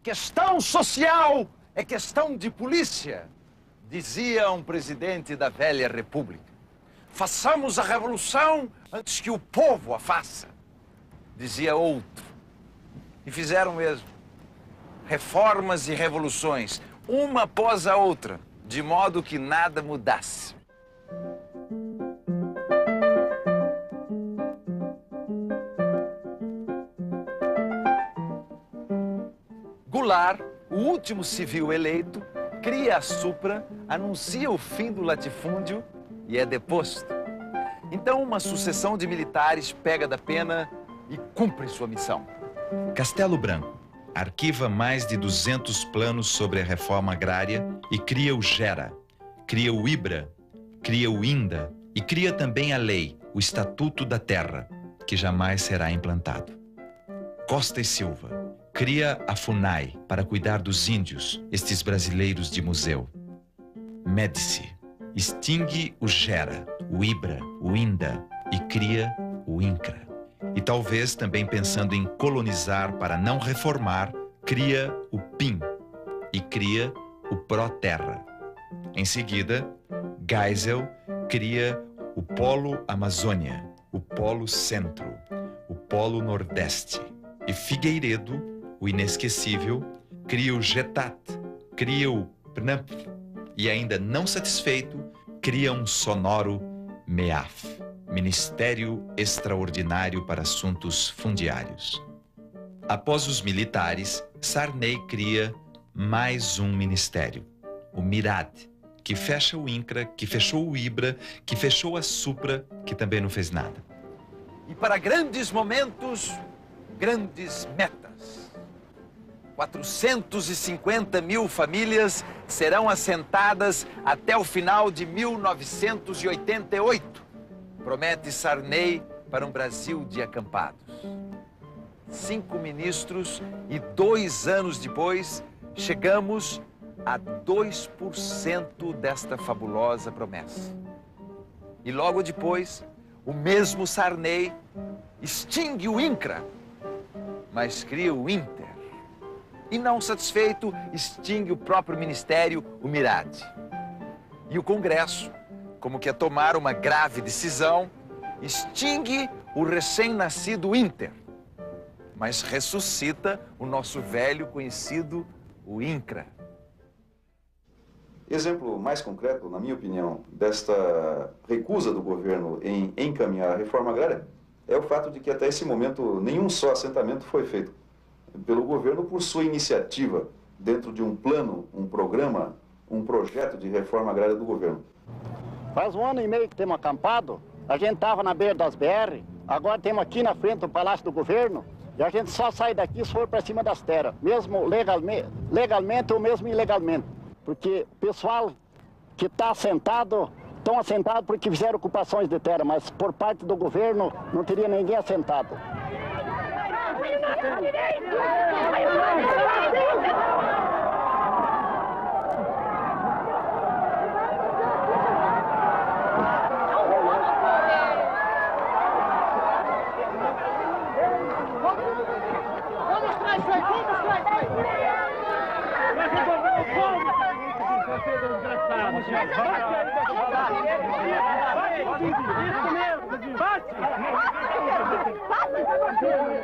Questão social é questão de polícia, dizia um presidente da velha república. Façamos a revolução antes que o povo a faça, dizia outro. E fizeram mesmo. Reformas e revoluções, uma após a outra, de modo que nada mudasse. Goulart, o último civil eleito, cria a Supra, anuncia o fim do latifúndio e é deposto. Então, uma sucessão de militares pega da pena e cumpre sua missão. Castelo Branco arquiva mais de 200 planos sobre a reforma agrária e cria o GERA, cria o IBRA, cria o INDA e cria também a lei, o Estatuto da Terra, que jamais será implantado. Costa e Silva cria a FUNAI para cuidar dos índios, estes brasileiros de museu. Médici extingue o GERA, o IBRA, o INDA e cria o INCRA. E talvez também pensando em colonizar para não reformar, cria o PIM e cria o ProTerra. Em seguida, Geisel cria o Polo Amazônia, o Polo Centro, o Polo Nordeste. E Figueiredo, o inesquecível, cria o GETAT, cria o PNAP e, ainda não satisfeito, cria um sonoro MEAF. Ministério Extraordinário para Assuntos Fundiários. Após os militares, Sarney cria mais um ministério, o MIRAD, que fecha o INCRA, que fechou o IBRA, que fechou a SUPRA, que também não fez nada. E para grandes momentos, grandes metas. 450 mil famílias serão assentadas até o final de 1988. Promete Sarney para um Brasil de acampados. 5 ministros e 2 anos depois, chegamos a 2% desta fabulosa promessa. E logo depois, o mesmo Sarney extingue o INCRA, mas cria o INTER. E não satisfeito, extingue o próprio ministério, o MIRAD. E o Congresso, como quer tomar uma grave decisão, extingue o recém-nascido INTER, mas ressuscita o nosso velho conhecido, o INCRA. Exemplo mais concreto, na minha opinião, desta recusa do governo em encaminhar a reforma agrária é o fato de que até esse momento nenhum só assentamento foi feito pelo governo por sua iniciativa dentro de um plano, um programa, um projeto de reforma agrária do governo. Faz 1 ano e meio que temos acampado, a gente estava na beira das BR, agora temos aqui na frente do Palácio do Governo, e a gente só sai daqui se for para cima das terras, mesmo legalmente ou mesmo ilegalmente. Porque o pessoal que está assentado, estão assentados porque fizeram ocupações de terra, mas por parte do governo não teria ninguém assentado.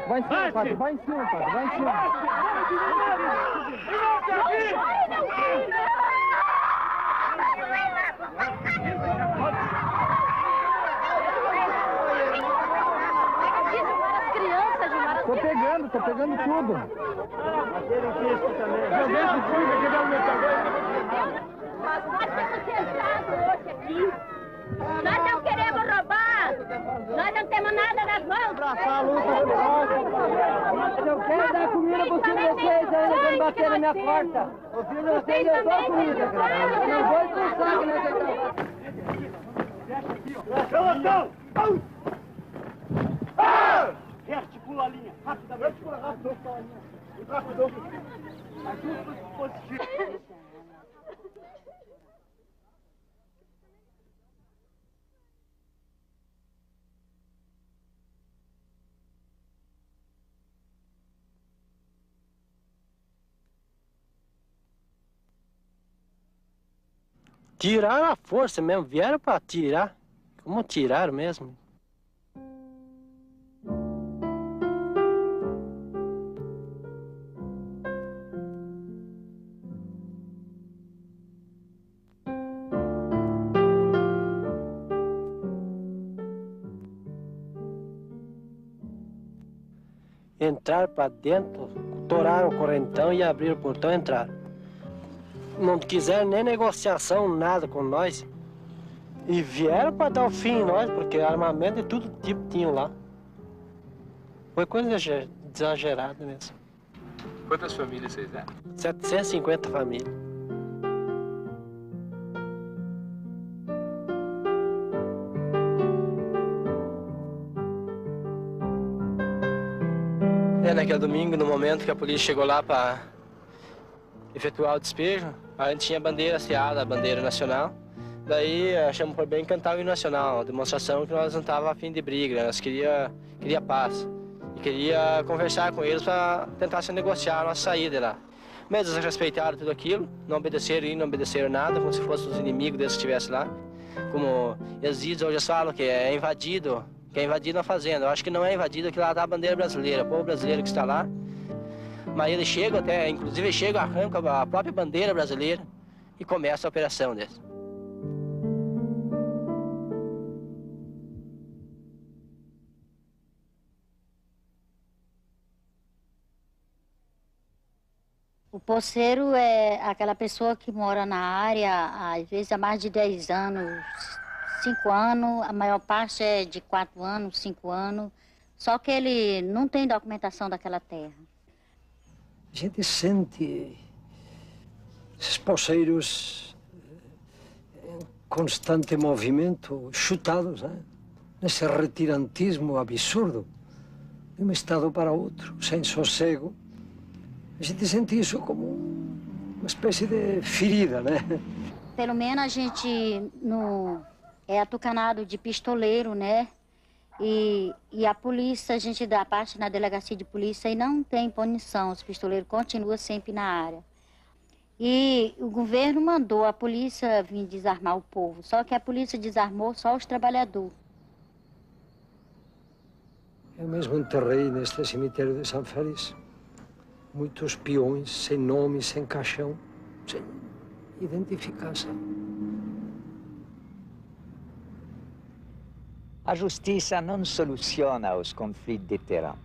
Vai em cima, Padre, vai em cima, Padre, vai em cima. Tô pegando tudo. Aquele disco também. Meu Deus, o filho aqui dá o meu tamanho. Nós temos sentado hoje aqui. Nós não queremos roubar. Nós não temos nada nas mãos. Abraçar a luta do nosso. Eu quero dar comida para vocês ainda quando bater na minha porta. O filho de vocês eu dou comida, cara. Eu não vou expulsar que nós estamos. Rearticula a linha, rapidamente. Rápido. Ajusta os dispositivos. Tiraram à força mesmo, vieram para tirar. Como tiraram mesmo. Entraram para dentro, toraram o correntão e abriram o portão e entraram. Não quiseram nem negociação, nada com nós. E vieram para dar o fim em nós, porque armamento de todo tipo tinham lá. Foi coisa exagerada mesmo. Quantas famílias vocês eram? 750 famílias. Naquele domingo, no momento que a polícia chegou lá para efetuar o despejo, a gente tinha bandeira hasteada, a bandeira nacional. Daí achamos por bem cantar o hino nacional, demonstração que nós não estávamos a fim de briga, nós queria paz. E queria conversar com eles para tentar se negociar a nossa saída lá. Mas eles respeitaram tudo aquilo, não obedeceram e não obedeceram nada, como se fossem os inimigos deles que estivessem lá. Como eles dizem, hoje eles falam que é invadido a fazenda. Eu acho que não é invadido, que lá está a bandeira brasileira, o povo brasileiro que está lá. Mas eles chegam até, inclusive chegam, arrancam a própria bandeira brasileira e começa a operação deles. O poceiro é aquela pessoa que mora na área, às vezes há mais de 10 anos, 5 anos, a maior parte é de 4 anos, 5 anos, só que ele não tem documentação daquela terra. A gente sente esses poceiros em constante movimento, chutados, né? Nesse retirantismo absurdo, de um estado para outro, sem sossego. A gente sente isso como uma espécie de ferida, né? Pelo menos a gente é atucanado de pistoleiro, né? E a polícia, a gente dá parte na delegacia de polícia e não tem punição. Os pistoleiros continuam sempre na área. E o governo mandou a polícia vir desarmar o povo, só que a polícia desarmou só os trabalhadores. Eu mesmo enterrei neste cemitério de São Félix muitos peões sem nome, sem caixão, sem identificação. A justiça não soluciona os conflitos de terreno.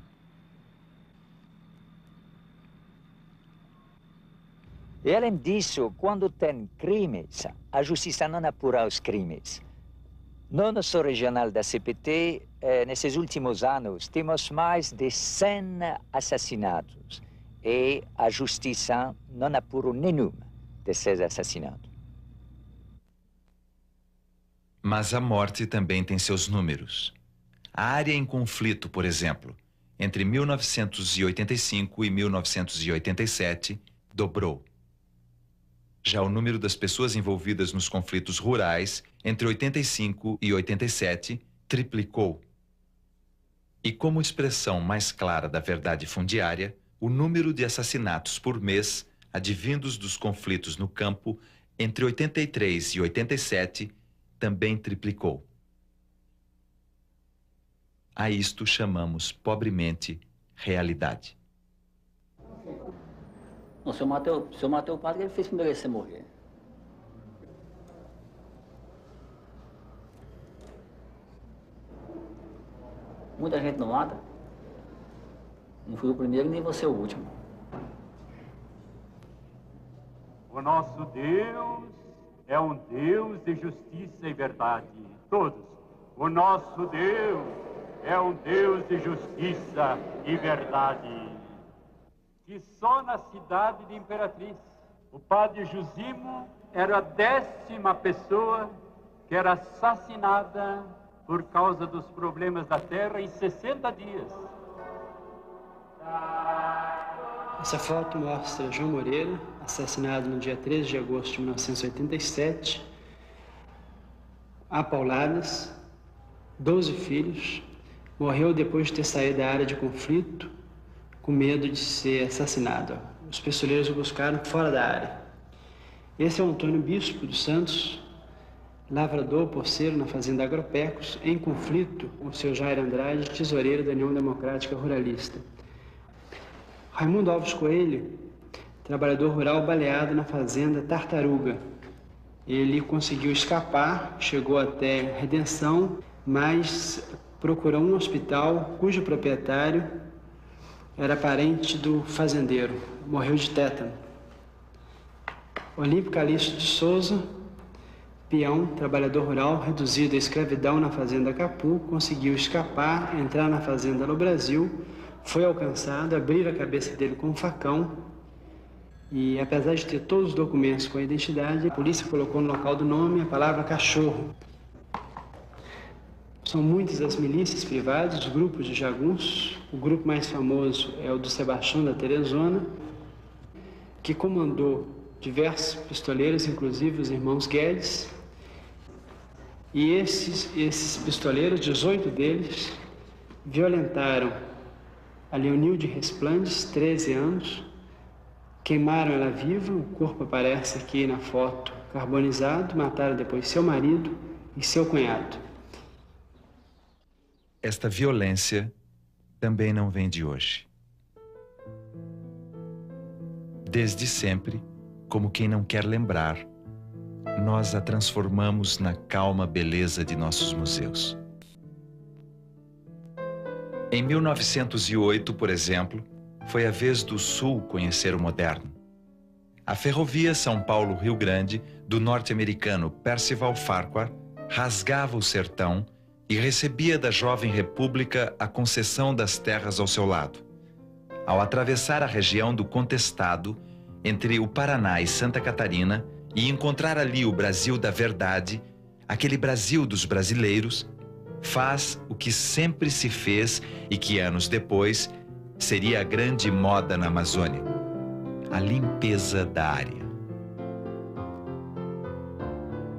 E além disso, quando tem crimes, a justiça não apura os crimes. No nosso regional da CPT, nesses últimos anos, temos mais de 100 assassinatos. E a justiça não apurou nenhum desses assassinatos. Mas a morte também tem seus números. A área em conflito, por exemplo, entre 1985 e 1987, dobrou. Já o número das pessoas envolvidas nos conflitos rurais, entre 85 e 87, triplicou. E como expressão mais clara da verdade fundiária, o número de assassinatos por mês advindos dos conflitos no campo entre 83 e 87 também triplicou. A isto chamamos pobremente realidade. Não, se eu matei o padre, ele fez por merecer morrer. Muita gente não mata. Não fui o primeiro, nem você o último. O nosso Deus é um Deus de justiça e verdade. Todos. O nosso Deus é um Deus de justiça e verdade. Que só na cidade de Imperatriz, o padre Jusimo era a 10ª pessoa que era assassinada por causa dos problemas da terra em 60 dias. Essa foto mostra João Moreira, assassinado no dia 13 de agosto de 1987, a pauladas, 12 filhos, morreu depois de ter saído da área de conflito, com medo de ser assassinado. Os pistoleiros o buscaram fora da área. Esse é o Antônio Bispo dos Santos, lavrador porceiro na fazenda Agropecos, em conflito com o seu Jair Andrade, tesoureiro da União Democrática Ruralista. Raimundo Alves Coelho, trabalhador rural baleado na fazenda Tartaruga. Ele conseguiu escapar, chegou até Redenção, mas procurou um hospital cujo proprietário era parente do fazendeiro, morreu de tétano. Olímpio Calixto de Souza, peão, trabalhador rural, reduzido à escravidão na fazenda Capu, conseguiu escapar, entrar na fazenda no Brasil, foi alcançado, abriram a cabeça dele com um facão e, apesar de ter todos os documentos com a identidade, a polícia colocou no local do nome a palavra cachorro. São muitas as milícias privadas, os grupos de jagunços. O grupo mais famoso é o do Sebastião da Teresona, que comandou diversos pistoleiros, inclusive os irmãos Guedes. E esses pistoleiros, 18 deles, violentaram a Leonilde Resplandes, 13 anos, queimaram ela viva, o corpo aparece aqui na foto carbonizado, mataram depois seu marido e seu cunhado. Esta violência também não vem de hoje. Desde sempre, como quem não quer lembrar, nós a transformamos na calma beleza de nossos museus. Em 1908, por exemplo, foi a vez do Sul conhecer o moderno. A ferrovia São Paulo-Rio Grande, do norte-americano Percival Farquhar, rasgava o sertão e recebia da jovem república a concessão das terras ao seu lado. Ao atravessar a região do Contestado, entre o Paraná e Santa Catarina, e encontrar ali o Brasil da verdade, aquele Brasil dos brasileiros, faz o que sempre se fez e que anos depois seria a grande moda na Amazônia: a limpeza da área.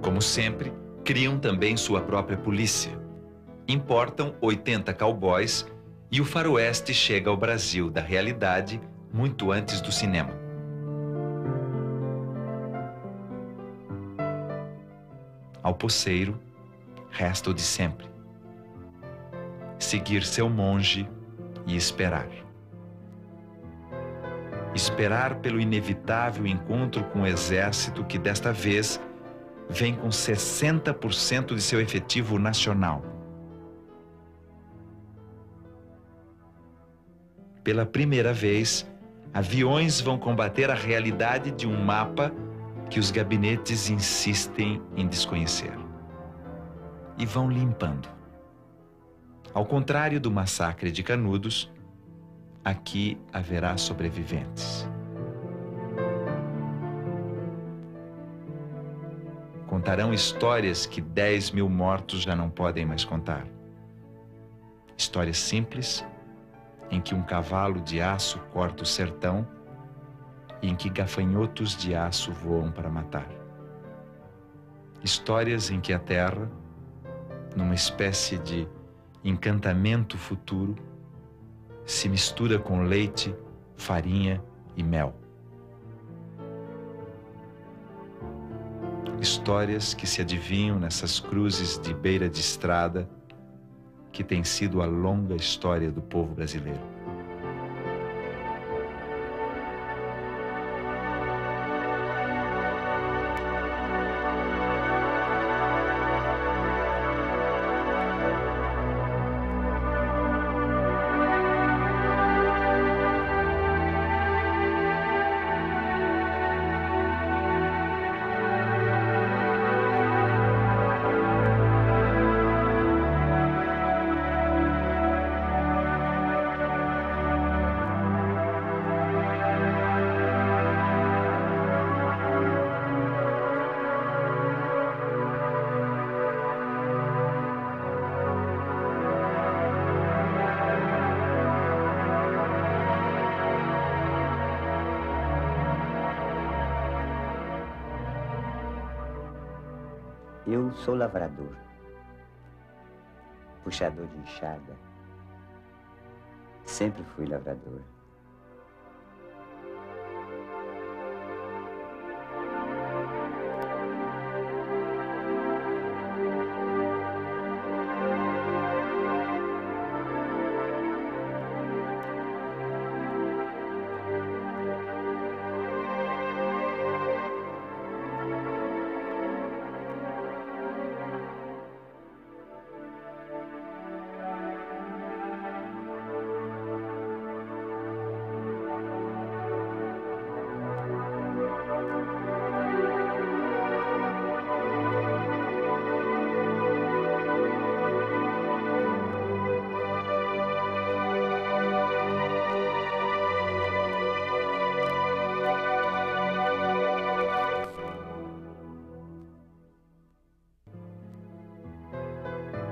Como sempre, criam também sua própria polícia. Importam 80 cowboys e o faroeste chega ao Brasil da realidade muito antes do cinema. Ao poceiro, resta o de sempre: seguir seu monge e esperar. Esperar pelo inevitável encontro com o exército que desta vez vem com 60% de seu efetivo nacional. Pela primeira vez, aviões vão combater a realidade de um mapa que os gabinetes insistem em desconhecer. E vão limpando. Ao contrário do massacre de Canudos, aqui haverá sobreviventes. Contarão histórias que 10 mil mortos já não podem mais contar. Histórias simples, em que um cavalo de aço corta o sertão e em que gafanhotos de aço voam para matar. Histórias em que a terra, numa espécie de encantamento futuro, se mistura com leite, farinha e mel. Histórias que se adivinham nessas cruzes de beira de estrada que tem sido a longa história do povo brasileiro. Eu sou lavrador, puxador de enxada. Sempre fui lavrador.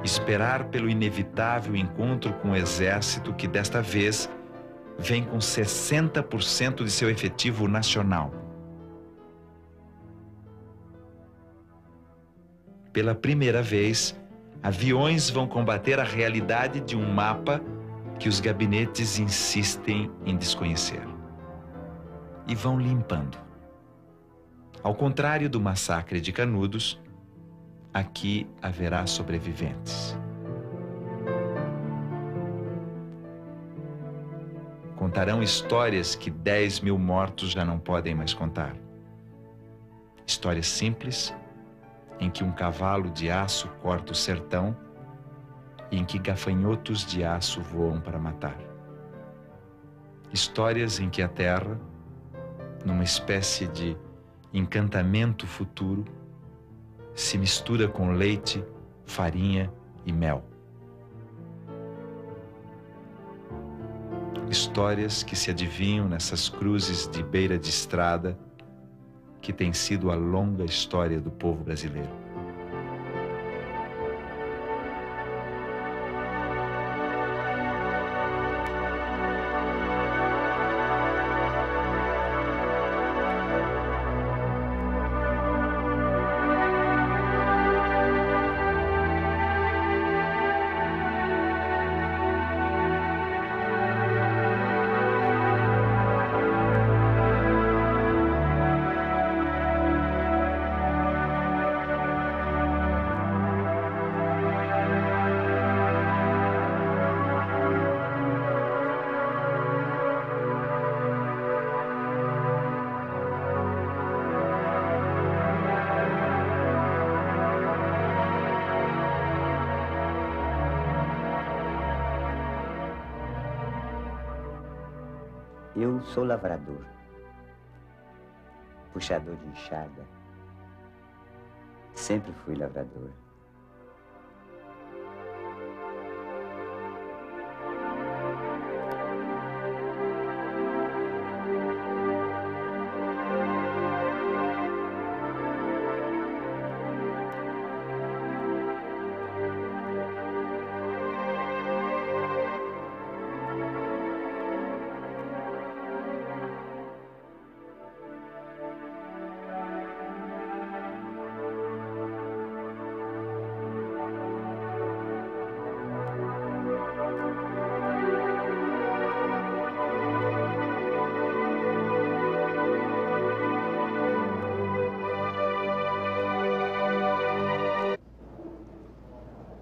esperar pelo inevitável encontro com o exército que desta vez vem com 60% de seu efetivo nacional. Pela primeira vez, aviões vão combater a realidade de um mapa que os gabinetes insistem em desconhecer. E vão limpando. Ao contrário do massacre de Canudos, aqui haverá sobreviventes. Contarão histórias que 10.000 mortos já não podem mais contar. Histórias simples, em que um cavalo de aço corta o sertão e em que gafanhotos de aço voam para matar. Histórias em que a terra, numa espécie de encantamento futuro, se mistura com leite, farinha e mel. Histórias que se adivinham nessas cruzes de beira de estrada que tem sido a longa história do povo brasileiro. Eu sou lavrador, puxador de enxada. Sempre fui lavrador.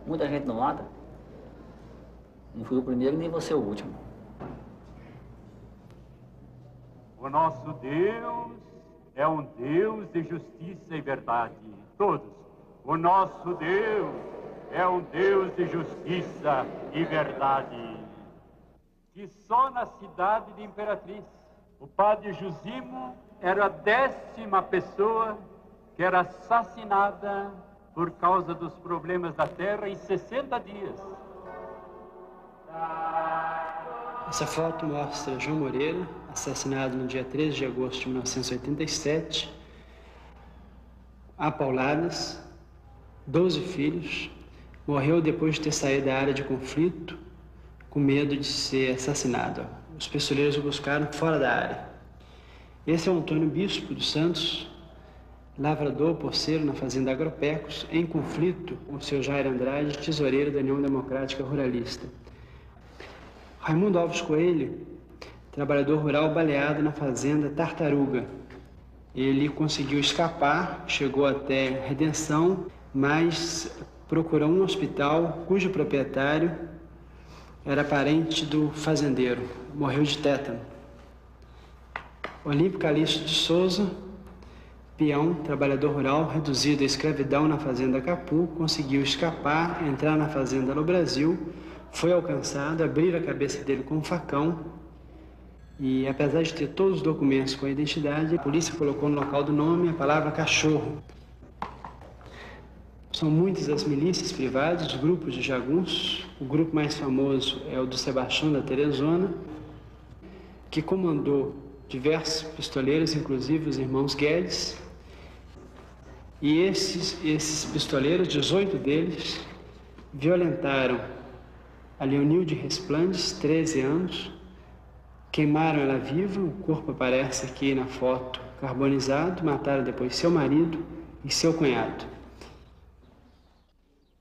Muita gente não mata. Não fui o primeiro, nem vou ser o último. O nosso Deus é um Deus de justiça e verdade. Todos. O nosso Deus é um Deus de justiça e verdade. Que só na cidade de Imperatriz, o padre Jusimo era a 10ª pessoa que era assassinada por causa dos problemas da terra em 60 dias. Essa foto mostra João Moreira, assassinado no dia 13 de agosto de 1987, a pauladas, 12 filhos, morreu depois de ter saído da área de conflito, com medo de ser assassinado. Os pistoleiros o buscaram fora da área. Esse é o Antônio Bispo dos Santos, lavrador porceiro na fazenda Agropecos, em conflito com o seu Jair Andrade, tesoureiro da União Democrática Ruralista. Raimundo Alves Coelho, trabalhador rural baleado na fazenda Tartaruga. Ele conseguiu escapar, chegou até Redenção, mas procurou um hospital cujo proprietário era parente do fazendeiro, morreu de tétano. Olímpio Calixto de Souza, peão, trabalhador rural, reduzido à escravidão na fazenda Capu, conseguiu escapar, entrar na fazenda no Brasil, foi alcançado, abriram a cabeça dele com um facão e, apesar de ter todos os documentos com a identidade, a polícia colocou no local do nome a palavra cachorro. São muitas as milícias privadas, os grupos de jagunços. O grupo mais famoso é o do Sebastião da Teresona, que comandou diversos pistoleiros, inclusive os irmãos Guedes. E esses pistoleiros, 18 deles, violentaram a Leonilde Resplandes, 13 anos, queimaram ela viva, o corpo aparece aqui na foto carbonizado, mataram depois seu marido e seu cunhado.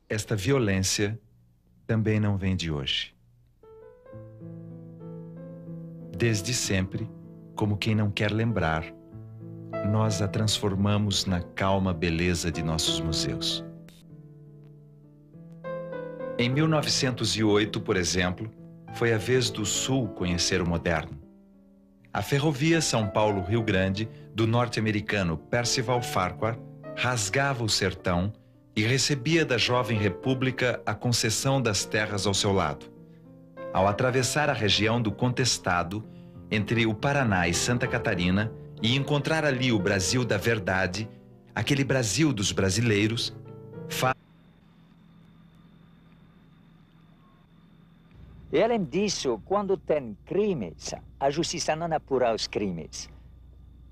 Esta violência também não vem de hoje. Desde sempre, como quem não quer lembrar, nós a transformamos na calma beleza de nossos museus. Em 1908, por exemplo, foi a vez do Sul conhecer o moderno. A ferrovia São Paulo-Rio Grande, do norte-americano Percival Farquhar, rasgava o sertão e recebia da jovem república a concessão das terras ao seu lado. Ao atravessar a região do Contestado, entre o Paraná e Santa Catarina, e encontrar ali o Brasil da verdade, aquele Brasil dos brasileiros, E além disso, quando tem crimes, a justiça não apura os crimes.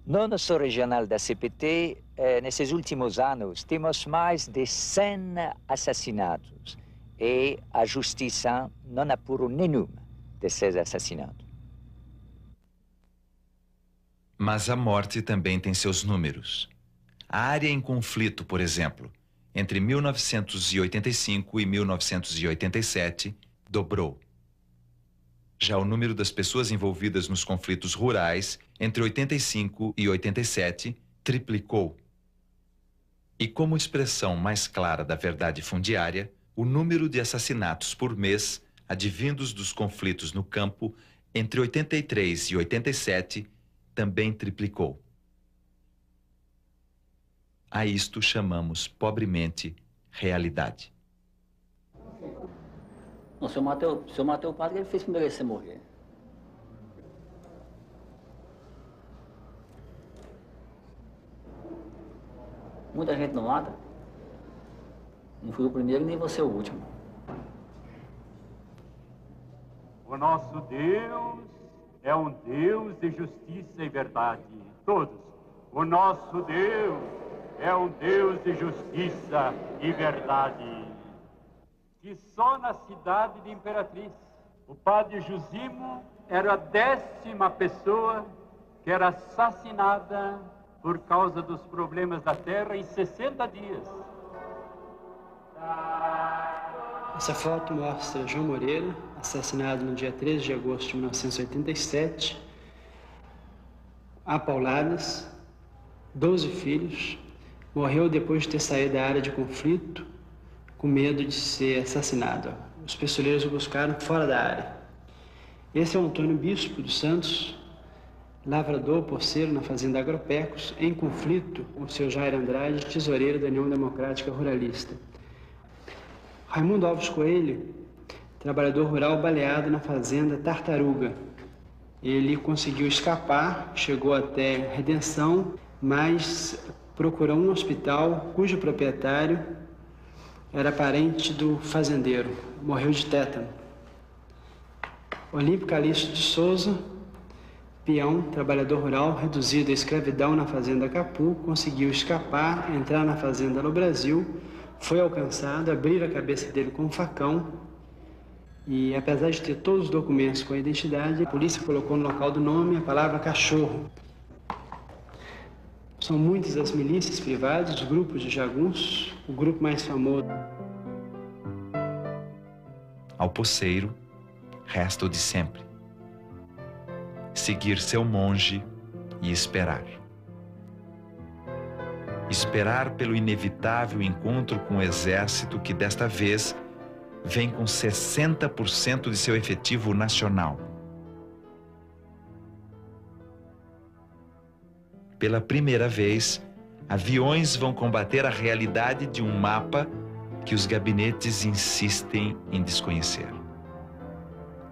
No nosso regional da CPT, nesses últimos anos, temos mais de 100 assassinatos e a justiça não apura nenhum desses assassinatos. Mas a morte também tem seus números. A área em conflito, por exemplo, entre 1985 e 1987, dobrou. Já o número das pessoas envolvidas nos conflitos rurais, entre 85 e 87, triplicou. E como expressão mais clara da verdade fundiária, o número de assassinatos por mês, advindos dos conflitos no campo, entre 83 e 87, também triplicou. A isto chamamos pobremente realidade. Não, se eu matei o padre, ele fez por merecer morrer. Muita gente não mata. Não fui o primeiro, nem você o último. O nosso Deus é um Deus de justiça e verdade. Todos. O nosso Deus é um Deus de justiça e verdade. Que só na cidade de Imperatriz, o padre Jusimo era a 10ª pessoa que era assassinada por causa dos problemas da terra em 60 dias. Essa foto mostra João Moreira, assassinado no dia 13 de agosto de 1987, a pauladas, 12 filhos, morreu depois de ter saído da área de conflito, com medo de ser assassinado. Os pistoleiros o buscaram fora da área. Esse é o Antônio Bispo dos Santos, lavrador poceiro na fazenda Agropecos, em conflito com o seu Jair Andrade, tesoureiro da União Democrática Ruralista. Raimundo Alves Coelho, trabalhador rural baleado na fazenda Tartaruga. Ele conseguiu escapar, chegou até Redenção, mas procurou um hospital cujo proprietário era parente do fazendeiro, morreu de tétano. Olímpio Calixto de Souza, peão, trabalhador rural, reduzido à escravidão na fazenda Capu, conseguiu escapar, entrar na fazenda no Brasil, foi alcançado, abriram a cabeça dele com um facão e, apesar de ter todos os documentos com a identidade, a polícia colocou no local do nome a palavra cachorro. São muitas as milícias privadas, os grupos de jagunços, o grupo mais famoso. Ao poceiro, resta o de sempre: seguir seu monge e esperar. Esperar pelo inevitável encontro com o exército que desta vez vem com 60% de seu efetivo nacional. Pela primeira vez, aviões vão combater a realidade de um mapa que os gabinetes insistem em desconhecer.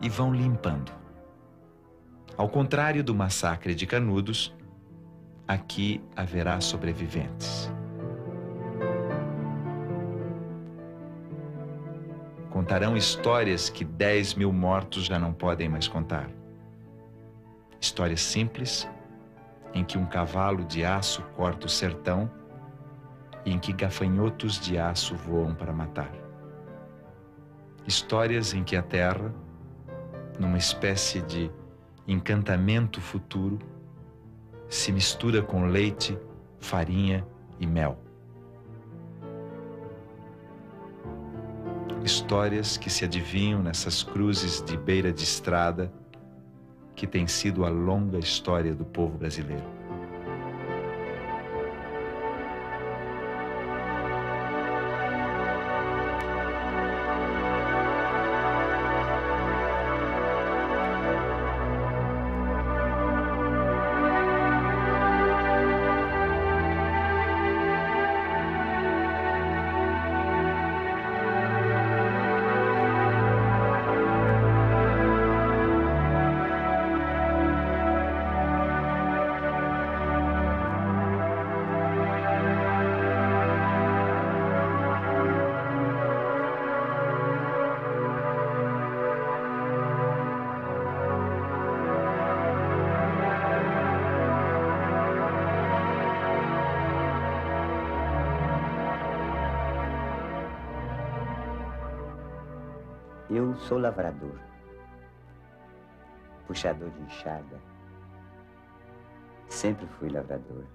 E vão limpando. Ao contrário do massacre de Canudos, aqui haverá sobreviventes. Contarão histórias que 10.000 mortos já não podem mais contar. Histórias simples, em que um cavalo de aço corta o sertão e em que gafanhotos de aço voam para matar. Histórias em que a terra, numa espécie de encantamento futuro, se mistura com leite, farinha e mel. Histórias que se adivinham nessas cruzes de beira de estrada que tem sido a longa história do povo brasileiro. Eu sou lavrador, puxador de enxada. Sempre fui lavrador.